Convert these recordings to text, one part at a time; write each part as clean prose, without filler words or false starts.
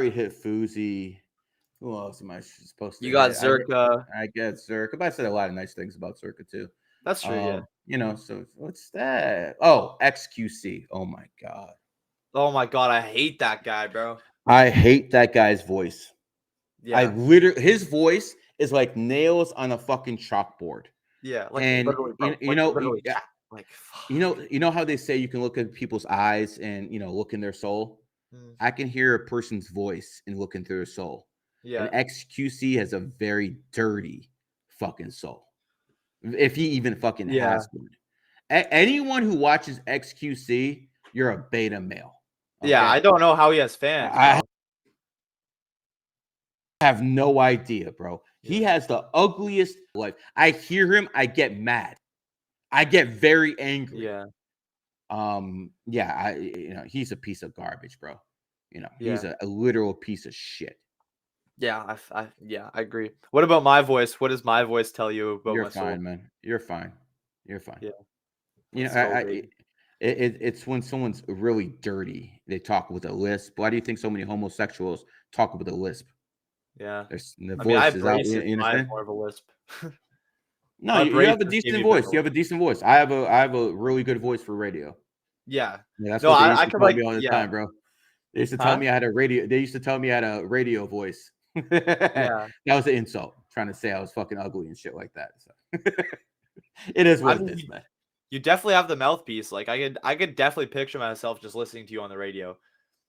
already hit Fuzi. Who else am I supposed to You got hit? Zerka. I get Zerka, but I said a lot of nice things about Zerka too. That's true. Yeah. So what's that? Oh, XQC. Oh my god. Oh my god, I hate that guy, bro. I hate that guy's voice. I Yeah. literally his voice is like nails on a fucking chalkboard. Yeah. Like And literally, bro. Like literally. Like fuck. you know how they say you can look at people's eyes and look in their soul. Mm, I can hear a person's voice and look into their soul. And yeah. XQC has a very dirty fucking soul. If he even fucking Yeah. has one. Anyone who watches XQC, you're a beta male. Yeah. Okay. I don't know how he has fans, I bro. have no idea, bro. He Yeah. has the ugliest life. I hear him, I get mad. I get very angry. Yeah. Yeah, he's a piece of garbage, bro. He's Yeah. a literal piece of shit. Yeah. I agree. What about my voice? What does my voice tell you about You're my soul? fine, man. You're fine. You're fine. Yeah. You know, Let's go, baby. it's when someone's really dirty, they talk with a lisp. Why do you think so many homosexuals talk with a lisp? Yeah. The I mean, I voice have is out. You braces. I have understand? more of a lisp. No, My you have a braces gave decent me a bit of voice. a You have lisp. a decent voice. I have a really good voice for radio. Yeah. Yeah, that's No, what they I used to could tell like, me all the yeah. time, bro. They used to tell Huh? me I had a radio. They used to tell me I had a radio voice. That Yeah. was an insult, trying to say I was fucking ugly and shit like that. So it is I what it mean, is, man. you definitely have the mouthpiece. Like I could definitely picture myself just listening to you on the radio.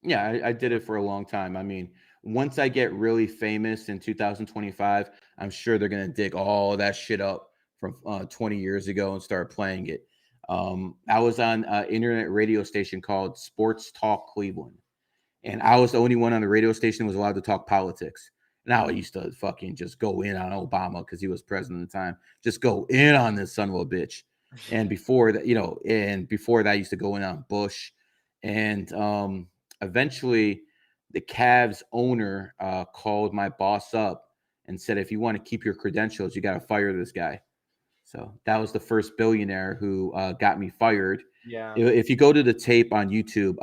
Yeah, I did it for a long time. I mean, once I get really famous in 2025, I'm sure they're gonna dig all that shit up from 20 years ago and start playing it. I was on an internet radio station called Sports Talk Cleveland, and I was the only one on the radio station who was allowed to talk politics. And I used to fucking just go in on Obama because he was president at the time. Just go in on this son of a bitch. And before that, I used to go in on Bush. And eventually, the Cavs owner called my boss up and said, if you want to keep your credentials, you got to fire this guy. So that was the first billionaire who got me fired. Yeah. If you go to the tape on YouTube,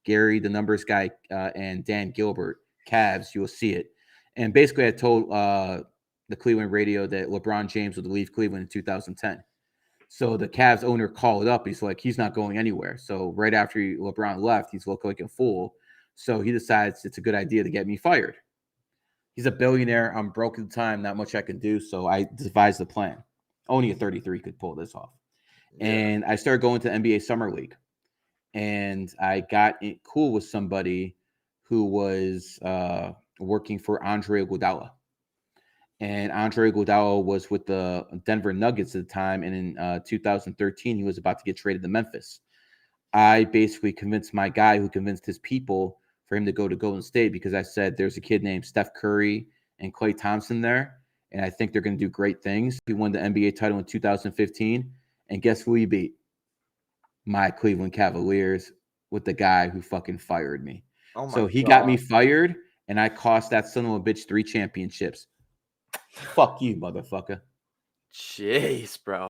Gary, the numbers guy, and Dan Gilbert, Cavs, you will see it. And basically, I told the Cleveland radio that LeBron James would leave Cleveland in 2010. So the Cavs owner called up. He's like, he's not going anywhere. So right after LeBron left, he's looked like a fool. So he decides it's a good idea to get me fired. He's a billionaire. I'm broke at the time. Not much I can do. So I devised a plan. Only a 33 could pull this off. Yeah. And I started going to NBA Summer League. And I got cool with somebody who was working for Andre Iguodala. And Andre Iguodala was with the Denver Nuggets at the time. And in 2013, he was about to get traded to Memphis. I basically convinced my guy who convinced his people for him to go to Golden State because I said there's a kid named Steph Curry and Klay Thompson there. And I think they're going to do great things. He won the NBA title in 2015. And guess who he beat? My Cleveland Cavaliers with the guy who fucking fired me. Oh So my he got me god. fired, and I cost that son of a bitch 3 championships. Fuck you, motherfucker. Jeez, bro.